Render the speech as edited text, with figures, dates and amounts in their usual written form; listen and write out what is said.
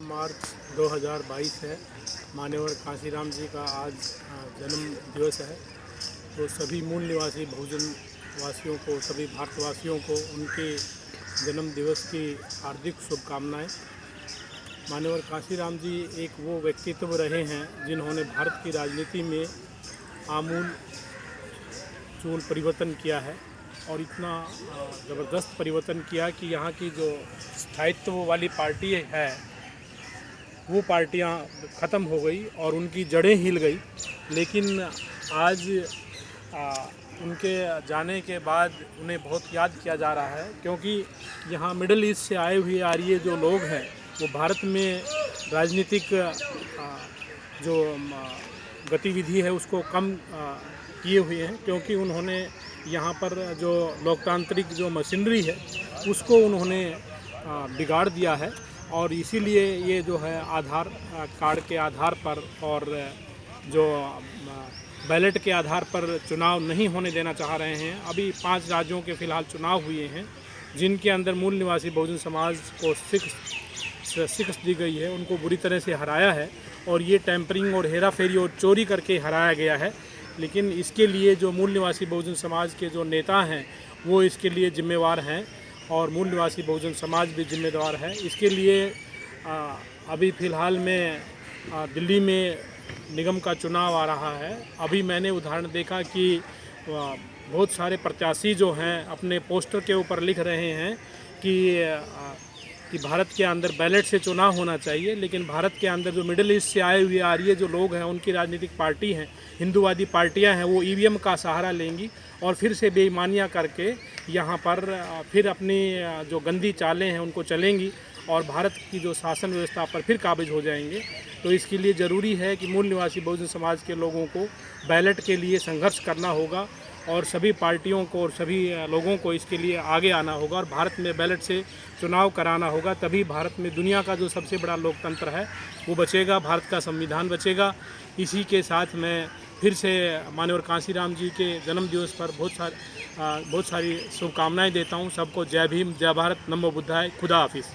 मार्च 2022 है। मान्यवर कांशीराम जी का आज जन्म दिवस है। तो सभी मूल निवासी बहुजन वासियों को, सभी भारतवासियों को उनके जन्म दिवस की हार्दिक शुभकामनाएं। मान्यवर कांशीराम जी एक वो व्यक्तित्व रहे हैं जिन्होंने भारत की राजनीति में आमूल चूल परिवर्तन किया है और इतना ज़बरदस्त परिवर्तन किया कि यहाँ की जो स्थायित्व वाली पार्टी है वो पार्टियाँ ख़त्म हो गई और उनकी जड़ें हिल गई। लेकिन आज उनके जाने के बाद उन्हें बहुत याद किया जा रहा है, क्योंकि यहाँ मिडिल ईस्ट से आए हुए आर्य जो लोग हैं वो भारत में राजनीतिक जो गतिविधि है उसको कम किए हुए हैं, क्योंकि उन्होंने यहाँ पर जो लोकतांत्रिक जो मशीनरी है उसको उन्होंने बिगाड़ दिया है। और इसीलिए ये जो है आधार कार्ड के आधार पर और जो बैलेट के आधार पर चुनाव नहीं होने देना चाह रहे हैं। अभी 5 राज्यों के फ़िलहाल चुनाव हुए हैं जिनके अंदर मूल निवासी बहुजन समाज को शिकस्त दी गई है, उनको बुरी तरह से हराया है और ये टैंपरिंग और हेरा फेरी और चोरी करके हराया गया है। लेकिन इसके लिए जो मूल निवासी बहुजन समाज के जो नेता हैं वो इसके लिए जिम्मेवार हैं और मूल निवासी बहुजन समाज भी जिम्मेदार है। इसके लिए अभी फ़िलहाल में दिल्ली में निगम का चुनाव आ रहा है। अभी मैंने उदाहरण देखा कि बहुत सारे प्रत्याशी जो हैं अपने पोस्टर के ऊपर लिख रहे हैं कि भारत के अंदर बैलेट से चुनाव होना चाहिए, लेकिन भारत के अंदर जो मिडिल ईस्ट से आए हुए आर्य जो लोग हैं उनकी राजनीतिक पार्टी हैं, हिंदूवादी पार्टियां हैं, वो ईवीएम का सहारा लेंगी और फिर से बेईमानियां करके यहाँ पर फिर अपनी जो गंदी चालें हैं उनको चलेंगी और भारत की जो शासन व्यवस्था पर फिर काबिज हो जाएंगे। तो इसके लिए ज़रूरी है कि मूल निवासी बहुजन समाज के लोगों को बैलेट के लिए संघर्ष करना होगा और सभी पार्टियों को और सभी लोगों को इसके लिए आगे आना होगा और भारत में बैलेट से चुनाव कराना होगा। तभी भारत में दुनिया का जो सबसे बड़ा लोकतंत्र है वो बचेगा, भारत का संविधान बचेगा। इसी के साथ मैं फिर से मान्यवर कांशीराम जी के जन्म दिवस पर बहुत सारी शुभकामनाएं देता हूं। सबको जय भीम, जय भारत, नमो बुद्धाय, खुदा हाफिज़।